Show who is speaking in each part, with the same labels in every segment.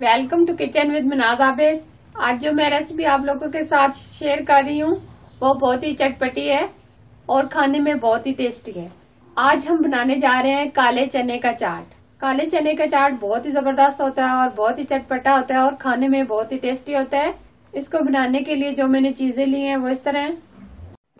Speaker 1: Welcome to kitchen with Manaz Abid. आज जो मैं रेसिपी आप लोगों के साथ शेयर कर रही हूँ वो बहुत ही चटपटी है और खाने में बहुत ही टेस्टी है। आज हम बनाने जा रहे हैं काले चने का चाट। काले चने का चाट बहुत ही जबरदस्त होता है और बहुत ही चटपटा होता है और खाने में बहुत ही टेस्टी होता है। इसको बनाने के लिए जो मैंने चीजें ली हैं वो इस तरह हैं।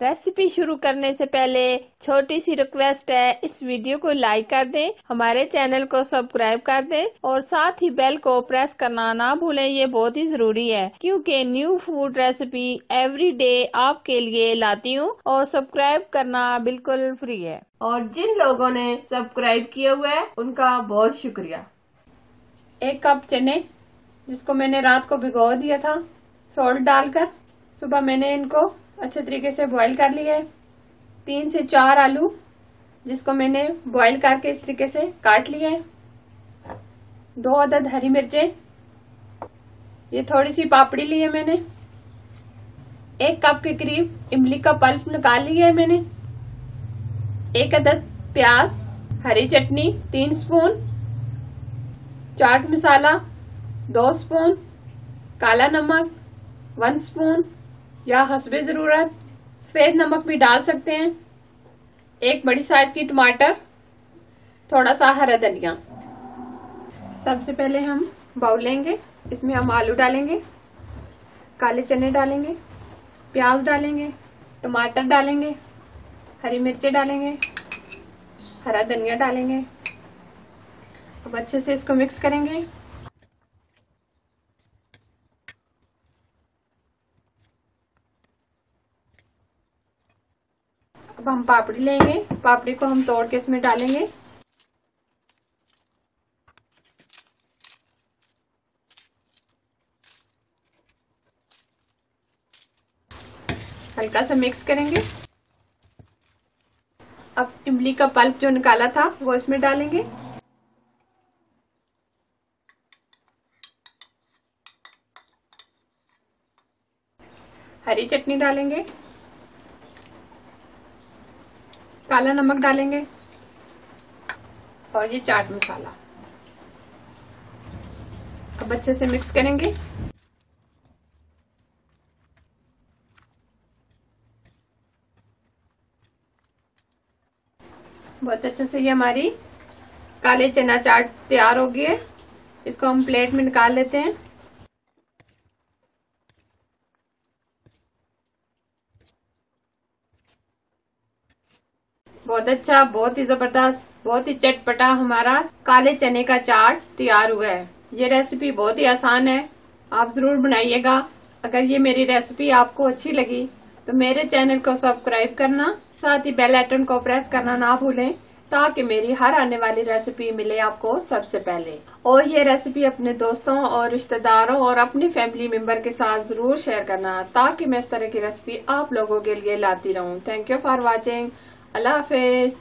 Speaker 1: रेसिपी शुरू करने से पहले छोटी सी रिक्वेस्ट है, इस वीडियो को लाइक कर दें, हमारे चैनल को सब्सक्राइब कर दें और साथ ही बेल को प्रेस करना ना भूलें। ये बहुत ही जरूरी है क्योंकि new food recipe every day आपके लिए लाती हूँ और सब्सक्राइब करना बिल्कुल फ्री है। और जिन लोगों ने सब्सक्राइब किया हुआ है उनका बहुत शुक्रिया। 1 कप चने जिसको मैंने रात को भिगो दिया था सॉल्ट डालकर। सुबह मैंने इनको अच्छे तरीके से बॉईल कर लिया है। 3 से 4 आलू जिसको मैंने बॉईल करके इस तरीके से काट लिया है। 2 अदद हरी मिर्चें, ये थोड़ी सी पापड़ी ली है मैंने। 1 कप के करीब इमली का पल्प निकाल लिया है मैंने। 1 अदद प्याज, हरी चटनी 3 स्पून, चाट मसाला 2 स्पून, काला नमक 1 स्पून या हस्बे जरूरत, सफेद नमक भी डाल सकते हैं। 1 बड़ी साइज की टमाटर, थोड़ा सा हरा धनिया। सबसे पहले हम बाउल लेंगे, इसमें हम आलू डालेंगे, काले चने डालेंगे, प्याज डालेंगे, टमाटर डालेंगे, हरी मिर्चें डालेंगे, हरा धनिया डालेंगे। अब अच्छे से इसको मिक्स करेंगे। अब हम पापड़ी लेंगे, पापड़ी को हम तोड़ के इसमें डालेंगे। हल्का सा मिक्स करेंगे। अब इमली का पल्प जो निकाला था वो इसमें डालेंगे। हरी चटनी डालेंगे, काला नमक डालेंगे और ये चाट मसाला। अब अच्छे से मिक्स करेंगे। बहुत अच्छे से ये हमारी काले चना चाट तैयार हो गई है। इसको हम प्लेट में निकाल लेते हैं। बहुत अच्छा, बहुत ही जबरदस्त, बहुत ही चटपटा हमारा काले चने का चाट तैयार हुआ है। ये रेसिपी बहुत ही आसान है, आप जरूर बनाइएगा। अगर ये मेरी रेसिपी आपको अच्छी लगी तो मेरे चैनल को सब्सक्राइब करना, साथ ही बेल आइकन को प्रेस करना ना भूलें ताकि मेरी हर आने वाली रेसिपी मिले आपको सबसे पहले। और ये रेसिपी अपने दोस्तों और रिश्तेदारों और अपनी फैमिली मेंबर के साथ जरूर शेयर करना ताकि मैं इस तरह की रेसिपी आप लोगों के लिए लाती रहूं। Thank you for watching. Allah Hafiz.